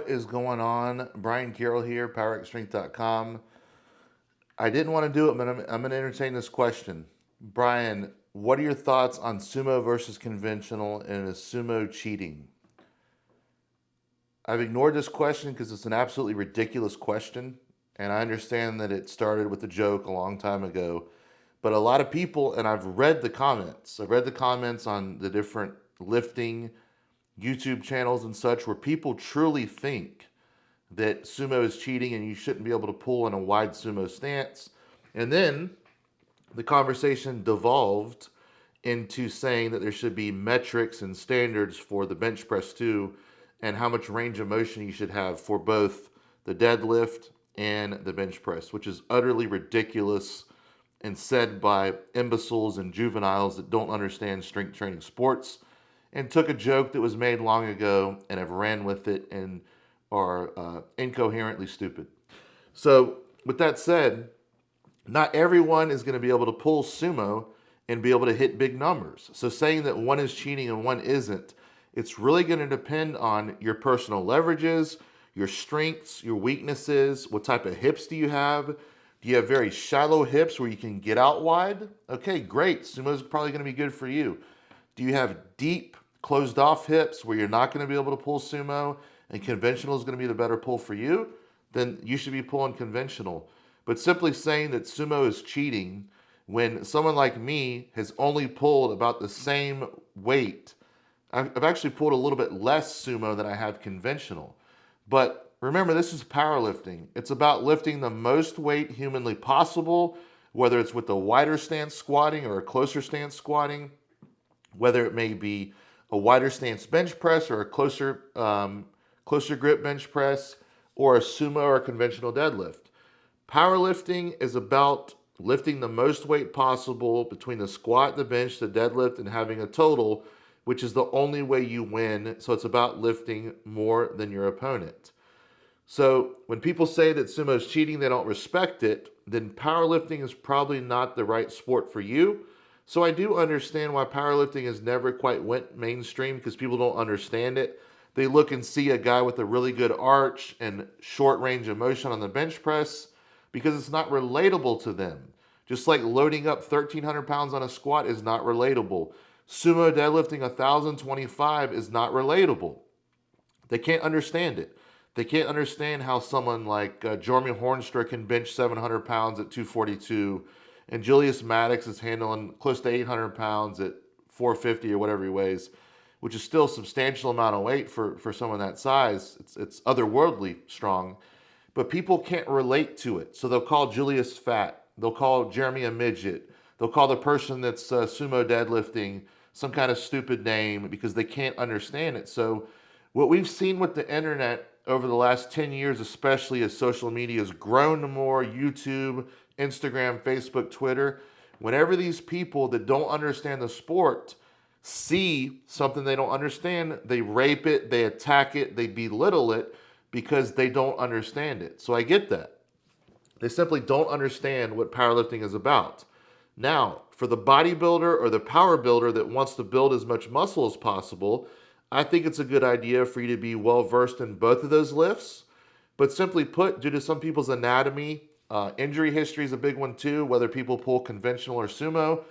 What is going on? Brian Carroll here, powerxstrength.com. I didn't want to do it, but I'm going to entertain this question. Brian, what are your thoughts on sumo versus conventional, and is sumo cheating? I've ignored this question because it's an absolutely ridiculous question, and I understand that it started with a joke a long time ago. But a lot of people, and I've read the comments, on the different lifting YouTube channels and such, where people truly think that sumo is cheating and you shouldn't be able to pull in a wide sumo stance. And then the conversation devolved into saying that there should be metrics and standards for the bench press too, and how much range of motion you should have for both the deadlift and the bench press, which is utterly ridiculous and said by imbeciles and juveniles that don't understand strength training sports, and took a joke that was made long ago and have ran with it and are incoherently stupid. So, with that said, not everyone is going to be able to pull sumo and be able to hit big numbers. So, saying that one is cheating and one isn't, it's really going to depend on your personal leverages, your strengths, your weaknesses, what type of hips do you have? Do you have very shallow hips where you can get out wide? Okay, great. Sumo is probably going to be good for you. Do you have deep, closed off hips where you're not going to be able to pull sumo and conventional is going to be the better pull for you? Then you should be pulling conventional. But simply saying that sumo is cheating when someone like me has only pulled about the same weight. I've actually pulled a little bit less sumo than I have conventional. But remember, this is powerlifting. It's about lifting the most weight humanly possible, whether it's with a wider stance squatting or a closer stance squatting, whether it may be a wider stance bench press or a closer grip bench press, or a sumo or a conventional deadlift. Powerlifting is about lifting the most weight possible between the squat, the bench, the deadlift, and having a total, which is the only way you win. So it's about lifting more than your opponent. So when people say that sumo is cheating, they don't respect it, then powerlifting is probably not the right sport for you. So I do understand why powerlifting has never quite went mainstream, because people don't understand it. They look and see a guy with a really good arch and short range of motion on the bench press because it's not relatable to them. Just like loading up 1,300 pounds on a squat is not relatable. Sumo deadlifting 1,025 is not relatable. They can't understand it. They can't understand how someone like Jormy Hornstra can bench 700 pounds at 242, and Julius Maddox is handling close to 800 pounds at 450 or whatever he weighs, which is still a substantial amount of weight for someone that size. It's otherworldly strong, but people can't relate to it. So they'll call Julius fat. They'll call Jeremy a midget. They'll call the person that's sumo deadlifting some kind of stupid name because they can't understand it. So what we've seen with the internet over the last 10 years, especially as social media has grown more, YouTube, Instagram, Facebook, Twitter, whenever these people that don't understand the sport see something they don't understand, they rape it, they attack it, they belittle it because they don't understand it. So I get that. They simply don't understand what powerlifting is about. Now, for the bodybuilder or the power builder that wants to build as much muscle as possible, I think it's a good idea for you to be well versed in both of those lifts. But simply put, due to some people's anatomy, injury history is a big one too, whether people pull conventional or sumo.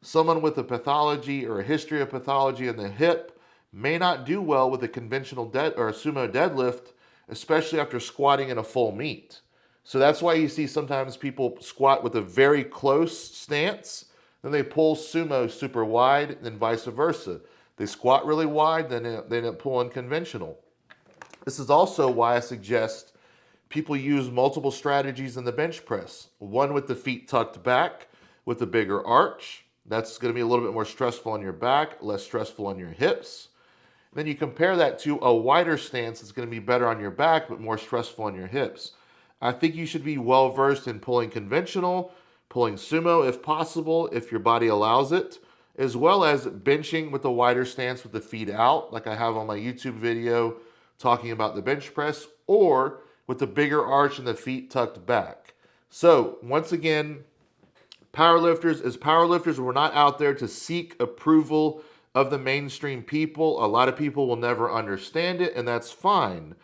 Someone with a pathology or a history of pathology in the hip may not do well with a conventional or a sumo deadlift, especially after squatting in a full meet. So that's why you see sometimes people squat with a very close stance, then they pull sumo super wide, and vice versa. They squat really wide, then they end up pulling conventional. This is also why I suggest people use multiple strategies in the bench press. One with the feet tucked back with a bigger arch. That's going to be a little bit more stressful on your back, less stressful on your hips. Then you compare that to a wider stance that's going to be better on your back, but more stressful on your hips. I think you should be well versed in pulling conventional, pulling sumo if possible, if your body allows it, as well as benching with a wider stance with the feet out, like I have on my YouTube video talking about the bench press, or with the bigger arch and the feet tucked back. So once again, powerlifters, we're not out there to seek approval of the mainstream people. A lot of people will never understand it, and that's fine.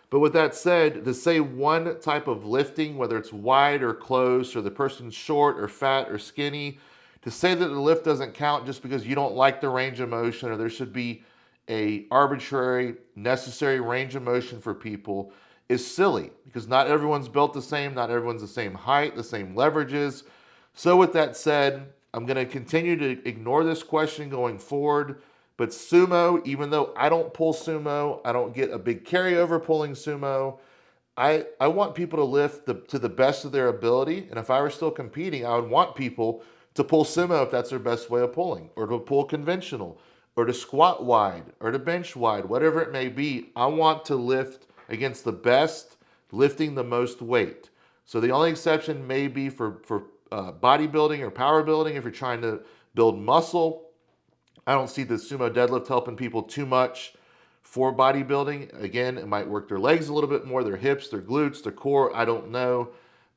But with that said, to say one type of lifting, whether it's wide or close, or the person's short or fat or skinny, to say that the lift doesn't count just because you don't like the range of motion, or there should be a arbitrary necessary range of motion for people, is silly, because not everyone's built the same, not everyone's the same height, the same leverages. So with that said, I'm going to continue to ignore this question going forward. But sumo, even though I don't pull sumo, I don't get a big carryover pulling sumo, I want people to lift to the best of their ability. And if I were still competing, I would want people to pull sumo if that's their best way of pulling, or to pull conventional, or to squat wide, or to bench wide, whatever it may be. I want to lift against the best, lifting the most weight. So the only exception may be for bodybuilding or power building if you're trying to build muscle. I don't see the sumo deadlift helping people too much for bodybuilding. Again, it might work their legs a little bit more, their hips, their glutes, their core, I don't know.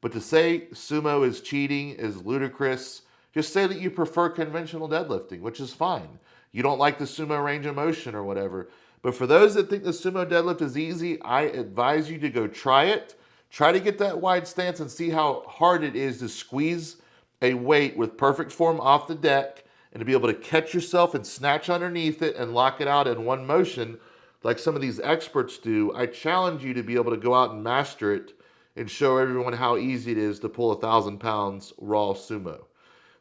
But to say sumo is cheating is ludicrous. Just say that you prefer conventional deadlifting, which is fine. You don't like the sumo range of motion or whatever. But for those that think the sumo deadlift is easy, I advise you to go try it. Try to get that wide stance and see how hard it is to squeeze a weight with perfect form off the deck, and to be able to catch yourself and snatch underneath it and lock it out in one motion like some of these experts do. I challenge you to be able to go out and master it and show everyone how easy it is to pull 1,000 pounds raw sumo.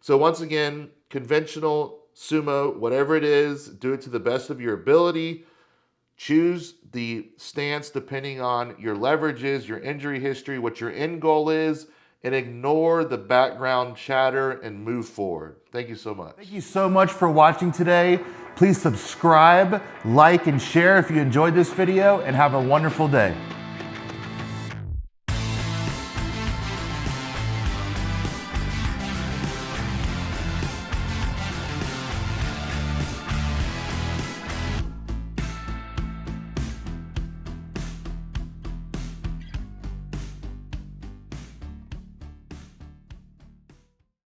So once again, conventional, sumo, whatever it is, do it to the best of your ability. Choose the stance depending on your leverages, your injury history, what your end goal is, and ignore the background chatter and move forward. Thank you so much. Thank you so much for watching today. Please subscribe, like, and share if you enjoyed this video, and have a wonderful day.